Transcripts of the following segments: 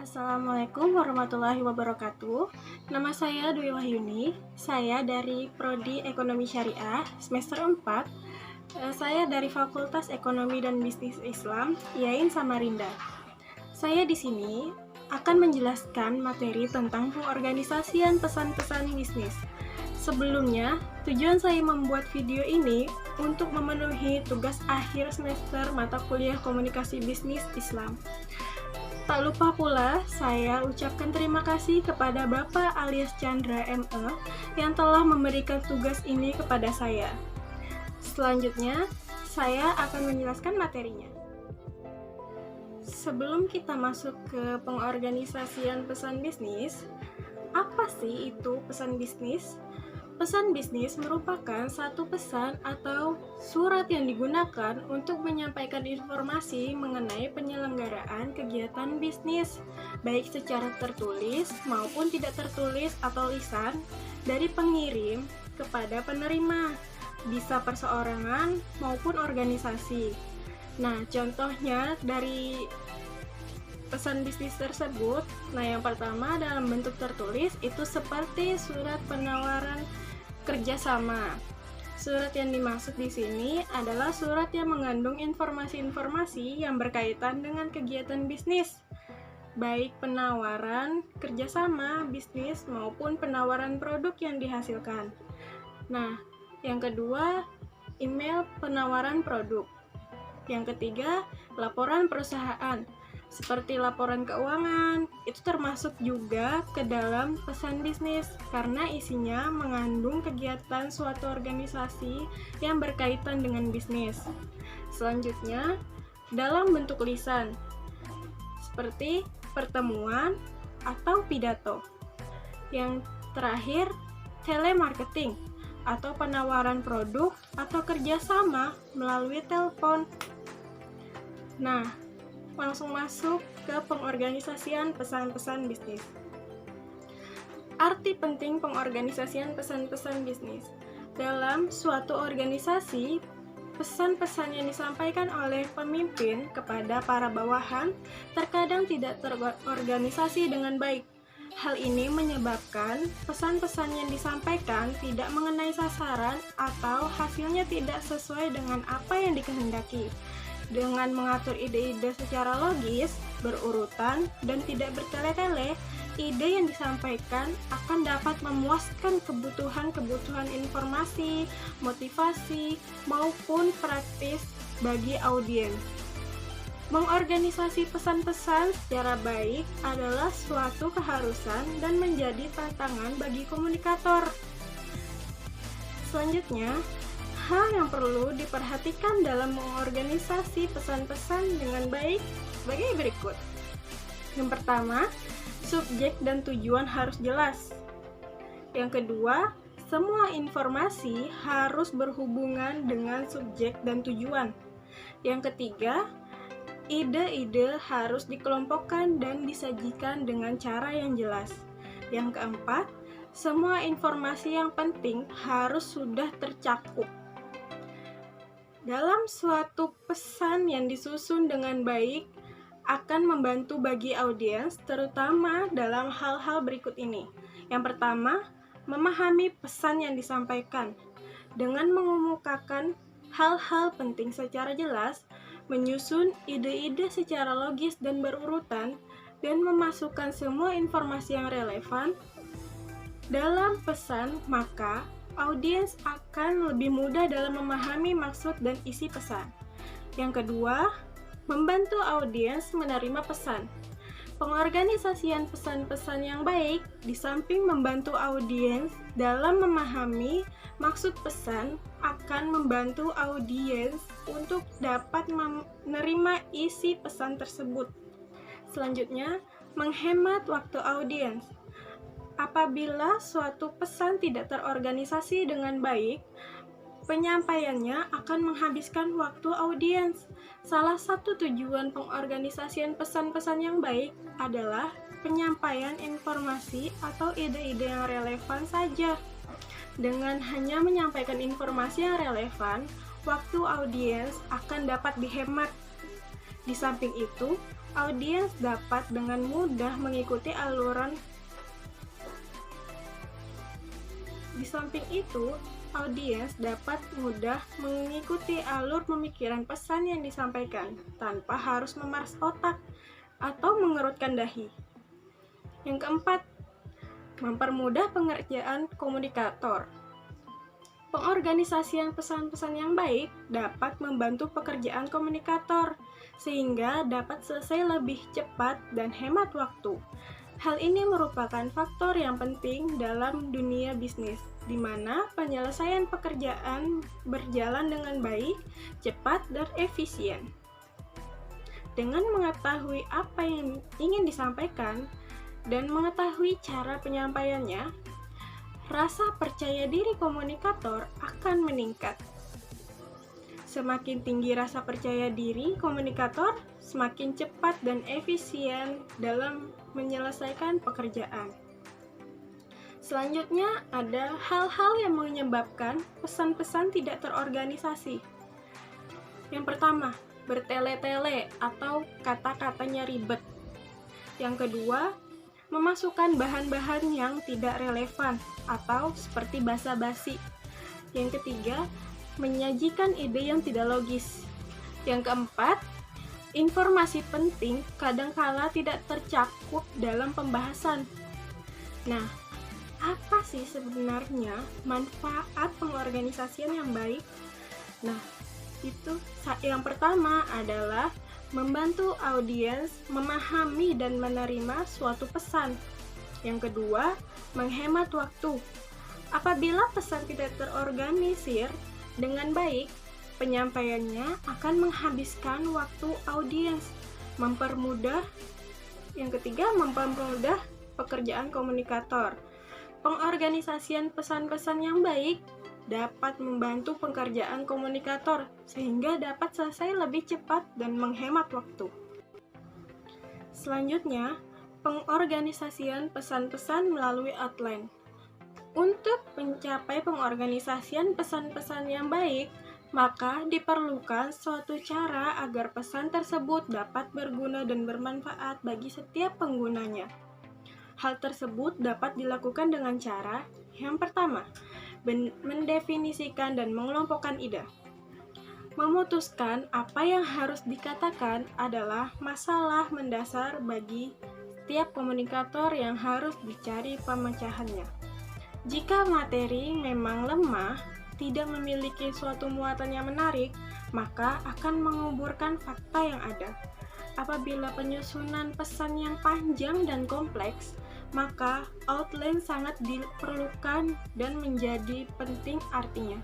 Assalamualaikum warahmatullahi wabarakatuh. Nama saya Dwi Wahyuni. Saya dari Prodi Ekonomi Syariah semester 4. Saya dari Fakultas Ekonomi dan Bisnis Islam, IAIN Samarinda. Saya di sini akan menjelaskan materi tentang pengorganisasian pesan-pesan bisnis. Sebelumnya, tujuan saya membuat video ini untuk memenuhi tugas akhir semester mata kuliah Komunikasi Bisnis Islam. Tak lupa pula, saya ucapkan terima kasih kepada Bapak alias Chandra ME yang telah memberikan tugas ini kepada saya. Selanjutnya, saya akan menjelaskan materinya. Sebelum kita masuk ke pengorganisasian pesan bisnis, apa sih itu pesan bisnis? Pesan bisnis merupakan satu pesan atau surat yang digunakan untuk menyampaikan informasi mengenai penyelenggaraan kegiatan bisnis, baik secara tertulis maupun tidak tertulis atau lisan, dari pengirim kepada penerima, bisa perseorangan maupun organisasi. Nah, contohnya dari pesan bisnis tersebut, yang pertama dalam bentuk tertulis itu seperti surat penawaran kerjasama. Surat yang dimaksud di sini adalah surat yang mengandung informasi-informasi yang berkaitan dengan kegiatan bisnis, baik penawaran kerjasama bisnis maupun penawaran produk yang dihasilkan. Nah, yang kedua, email penawaran produk. Yang ketiga, laporan perusahaan. Seperti laporan keuangan, itu termasuk juga ke dalam pesan bisnis karena isinya mengandung kegiatan suatu organisasi yang berkaitan dengan bisnis. Selanjutnya, dalam bentuk lisan, seperti pertemuan atau pidato. Yang terakhir, telemarketing atau penawaran produk atau kerjasama melalui telepon. Nah, langsung masuk ke pengorganisasian pesan-pesan bisnis. Arti penting pengorganisasian pesan-pesan bisnis. Dalam suatu organisasi, pesan-pesan yang disampaikan oleh pemimpin kepada para bawahan terkadang tidak terorganisasi dengan baik. Hal ini menyebabkan pesan-pesan yang disampaikan tidak mengenai sasaran atau hasilnya tidak sesuai dengan apa yang dikehendaki. Dengan mengatur ide-ide secara logis, berurutan, dan tidak bertele-tele, ide yang disampaikan akan dapat memuaskan kebutuhan-kebutuhan informasi, motivasi, maupun praktis bagi audiens. Mengorganisasi pesan-pesan secara baik adalah suatu keharusan dan menjadi tantangan bagi komunikator. Selanjutnya, hal yang perlu diperhatikan dalam mengorganisasi pesan-pesan dengan baik sebagai berikut. Yang pertama, subjek dan tujuan harus jelas. Yang kedua, semua informasi harus berhubungan dengan subjek dan tujuan. Yang ketiga, ide-ide harus dikelompokkan dan disajikan dengan cara yang jelas. Yang keempat, semua informasi yang penting harus sudah tercakup. Dalam suatu pesan yang disusun dengan baik akan membantu bagi audiens, terutama dalam hal-hal berikut ini. Yang pertama, memahami pesan yang disampaikan. Dengan mengemukakan hal-hal penting secara jelas, menyusun ide-ide secara logis dan berurutan, dan memasukkan semua informasi yang relevan dalam pesan, maka audiens akan lebih mudah dalam memahami maksud dan isi pesan. Yang kedua, membantu audiens menerima pesan. Pengorganisasian pesan-pesan yang baik, di samping membantu audiens dalam memahami maksud pesan, akan membantu audiens untuk dapat menerima isi pesan tersebut. Selanjutnya, menghemat waktu audiens. Apabila suatu pesan tidak terorganisasi dengan baik, penyampaiannya akan menghabiskan waktu audiens. Salah satu tujuan pengorganisasian pesan-pesan yang baik adalah penyampaian informasi atau ide-ide yang relevan saja. Dengan hanya menyampaikan informasi yang relevan, waktu audiens akan dapat dihemat. Di samping itu, audiens dapat dengan mudah mengikuti alur pemikiran pesan yang disampaikan tanpa harus memeras otak atau mengerutkan dahi. Yang keempat, mempermudah pengerjaan komunikator. Pengorganisasian pesan-pesan yang baik dapat membantu pekerjaan komunikator sehingga dapat selesai lebih cepat dan hemat waktu. Hal ini merupakan faktor yang penting dalam dunia bisnis, di mana penyelesaian pekerjaan berjalan dengan baik, cepat, dan efisien. Dengan mengetahui apa yang ingin disampaikan dan mengetahui cara penyampaiannya, rasa percaya diri komunikator akan meningkat. Semakin tinggi rasa percaya diri komunikator, semakin cepat dan efisien dalam menyelesaikan pekerjaan. Selanjutnya, ada hal-hal yang menyebabkan pesan-pesan tidak terorganisasi. Yang pertama, bertele-tele atau kata-katanya ribet. Yang kedua, memasukkan bahan-bahan yang tidak relevan atau seperti basa-basi. Yang ketiga, menyajikan ide yang tidak logis. Yang keempat, informasi penting kadangkala tidak tercakup dalam pembahasan. Nah, apa sih sebenarnya manfaat pengorganisasian yang baik? Nah, itu yang pertama adalah membantu audiens memahami dan menerima suatu pesan. Yang kedua, menghemat waktu. Apabila pesan tidak terorganisir dengan baik, penyampaiannya akan menghabiskan waktu audiens. Yang ketiga, mempermudah pekerjaan komunikator. Pengorganisasian pesan-pesan yang baik dapat membantu pekerjaan komunikator sehingga dapat selesai lebih cepat dan menghemat waktu. Selanjutnya, pengorganisasian pesan-pesan melalui outline. Untuk mencapai pengorganisasian pesan-pesan yang baik, maka diperlukan suatu cara agar pesan tersebut dapat berguna dan bermanfaat bagi setiap penggunanya. Hal tersebut dapat dilakukan dengan cara yang pertama, mendefinisikan dan mengelompokkan ide. Memutuskan apa yang harus dikatakan adalah masalah mendasar bagi setiap komunikator yang harus dicari pemecahannya. Jika materi memang lemah, tidak memiliki suatu muatan yang menarik, maka akan menguburkan fakta yang ada. Apabila penyusunan pesan yang panjang dan kompleks, maka outline sangat diperlukan dan menjadi penting artinya.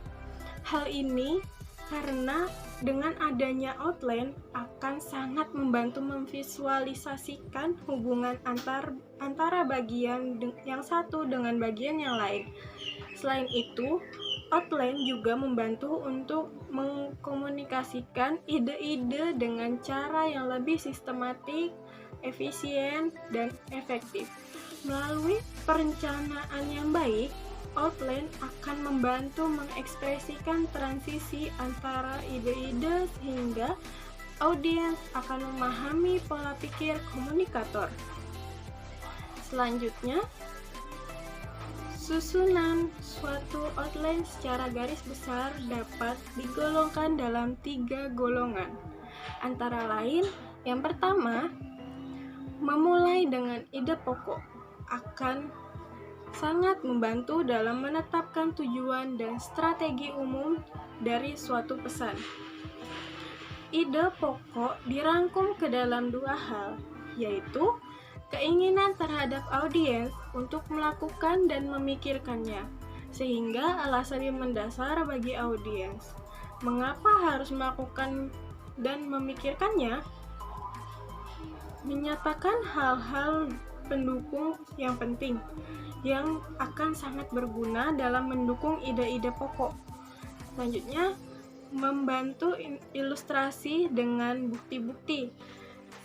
Hal ini karena dengan adanya outline akan sangat membantu memvisualisasikan hubungan antara bagian yang satu dengan bagian yang lain. Selain itu, outline juga membantu untuk mengkomunikasikan ide-ide dengan cara yang lebih sistematik, efisien, dan efektif. Melalui perencanaan yang baik, outline akan membantu mengekspresikan transisi antara ide-ide sehingga audiens akan memahami pola pikir komunikator. Selanjutnya, susunan suatu outline secara garis besar dapat digolongkan dalam 3 golongan. Antara lain, yang pertama, memulai dengan ide pokok akan sangat membantu dalam menetapkan tujuan dan strategi umum dari suatu pesan. Ide pokok dirangkum ke dalam 2 hal, yaitu keinginan terhadap audiens untuk melakukan dan memikirkannya, sehingga alasan yang mendasar bagi audiens. Mengapa harus melakukan dan memikirkannya? Menyatakan hal-hal pendukung yang penting yang akan sangat berguna dalam mendukung ide-ide pokok. Selanjutnya, membantu ilustrasi dengan bukti-bukti.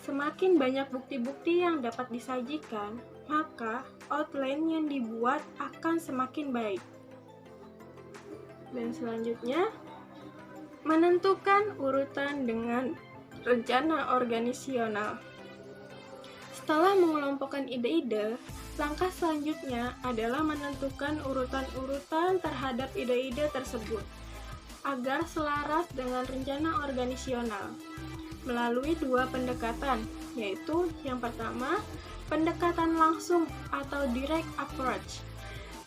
Semakin banyak bukti-bukti yang dapat disajikan, maka outline yang dibuat akan semakin baik. Dan selanjutnya, Menentukan urutan dengan rencana organisasional. Setelah mengelompokkan ide-ide, langkah selanjutnya adalah menentukan urutan-urutan terhadap ide-ide tersebut agar selaras dengan rencana organisasional melalui dua pendekatan, yaitu yang pertama, pendekatan langsung atau direct approach.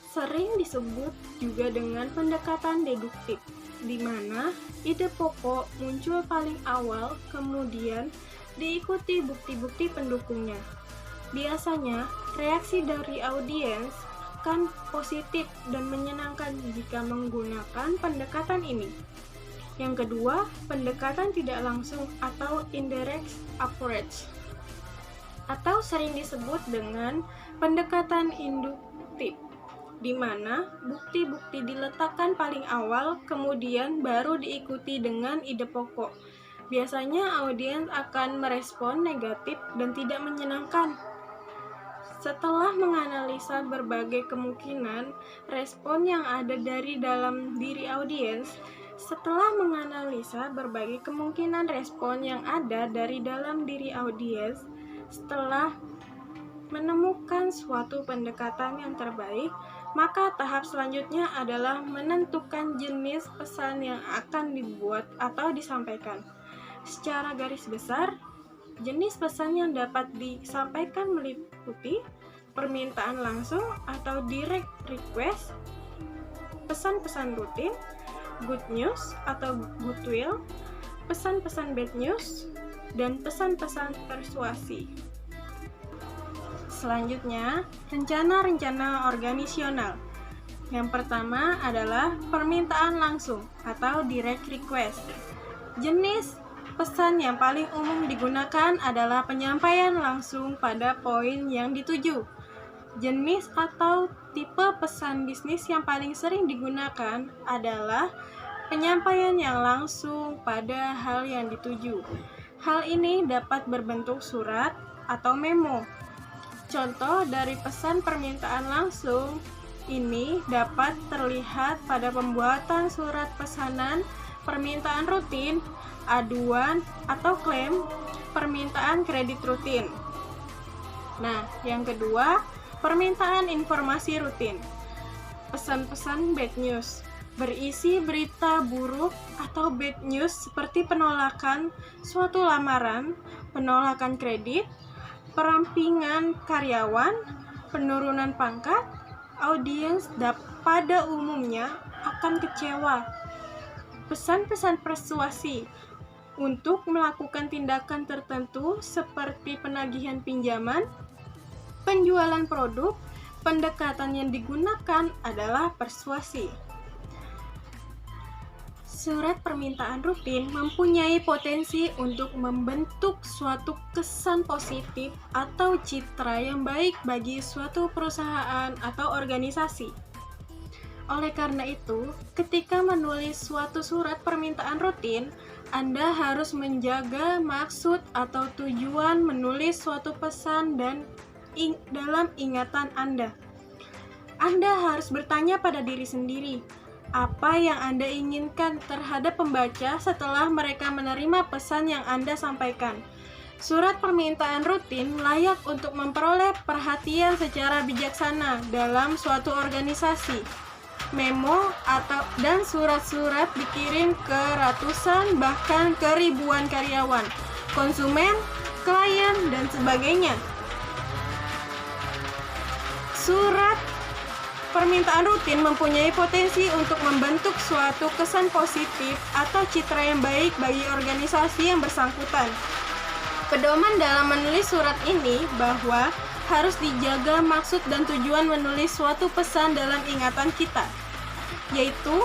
Sering disebut juga dengan pendekatan deduktif, di mana ide pokok muncul paling awal, kemudian diikuti bukti-bukti pendukungnya. Biasanya, reaksi dari audiens akan positif dan menyenangkan jika menggunakan pendekatan ini. Yang kedua, pendekatan tidak langsung atau indirect approach, atau sering disebut dengan pendekatan induktif, di mana bukti-bukti diletakkan paling awal, kemudian baru diikuti dengan ide pokok. Biasanya audiens akan merespon negatif dan tidak menyenangkan. Setelah menganalisa berbagai kemungkinan respon yang ada dari dalam diri audiens, setelah menganalisa berbagai kemungkinan respon yang ada dari dalam diri audiens, setelah menemukan suatu pendekatan yang terbaik, maka tahap selanjutnya adalah menentukan jenis pesan yang akan dibuat atau disampaikan. Secara garis besar, jenis pesan yang dapat disampaikan meliputi permintaan langsung atau direct request, pesan-pesan rutin, good news atau goodwill, pesan-pesan bad news, dan pesan-pesan persuasi. Selanjutnya, rencana-rencana organisasional. Yang pertama adalah permintaan langsung atau direct request. Jenis pesan yang paling umum digunakan adalah penyampaian langsung pada poin yang dituju. Jenis atau tipe pesan bisnis yang paling sering digunakan adalah penyampaian yang langsung pada hal yang dituju. Hal ini dapat berbentuk surat atau memo. Contoh dari pesan permintaan langsung ini dapat terlihat pada pembuatan surat pesanan, permintaan rutin, aduan atau klaim, permintaan kredit rutin. Nah, yang kedua, permintaan informasi rutin. Pesan-pesan bad news berisi berita buruk atau bad news seperti penolakan suatu lamaran, penolakan kredit, perampingan karyawan, penurunan pangkat. Audiens pada umumnya akan kecewa. Pesan-pesan persuasi untuk melakukan tindakan tertentu seperti penagihan pinjaman, penjualan produk, pendekatan yang digunakan adalah persuasi. Surat permintaan rutin mempunyai potensi untuk membentuk suatu kesan positif atau citra yang baik bagi suatu perusahaan atau organisasi. Oleh karena itu, ketika menulis suatu surat permintaan rutin, Anda harus menjaga maksud atau tujuan menulis suatu pesan dan dalam ingatan Anda. Anda harus bertanya pada diri sendiri, apa yang Anda inginkan terhadap pembaca setelah mereka menerima pesan yang Anda sampaikan. Surat permintaan rutin layak untuk memperoleh perhatian secara bijaksana dalam suatu organisasi. Memo dan surat-surat dikirim ke ratusan bahkan ke ribuan karyawan, konsumen, klien, dan sebagainya. Surat permintaan rutin mempunyai potensi untuk membentuk suatu kesan positif atau citra yang baik bagi organisasi yang bersangkutan. Pedoman dalam menulis surat ini bahwa harus dijaga maksud dan tujuan menulis suatu pesan dalam ingatan kita, yaitu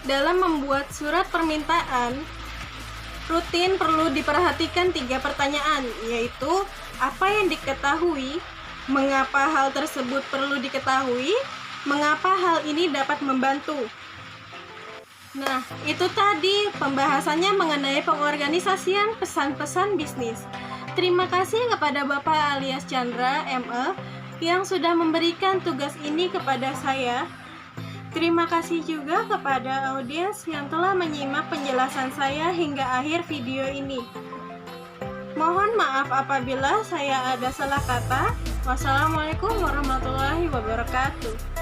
dalam membuat surat permintaan rutin perlu diperhatikan 3 pertanyaan, yaitu apa yang diketahui, mengapa hal tersebut perlu diketahui, mengapa hal ini dapat membantu. Nah, itu tadi pembahasannya mengenai pengorganisasian pesan-pesan bisnis. Terima kasih kepada Bapak alias Chandra, ME, yang sudah memberikan tugas ini kepada saya. Terima kasih juga kepada audiens yang telah menyimak penjelasan saya hingga akhir video ini. Mohon maaf apabila saya ada salah kata. Wassalamualaikum warahmatullahi wabarakatuh.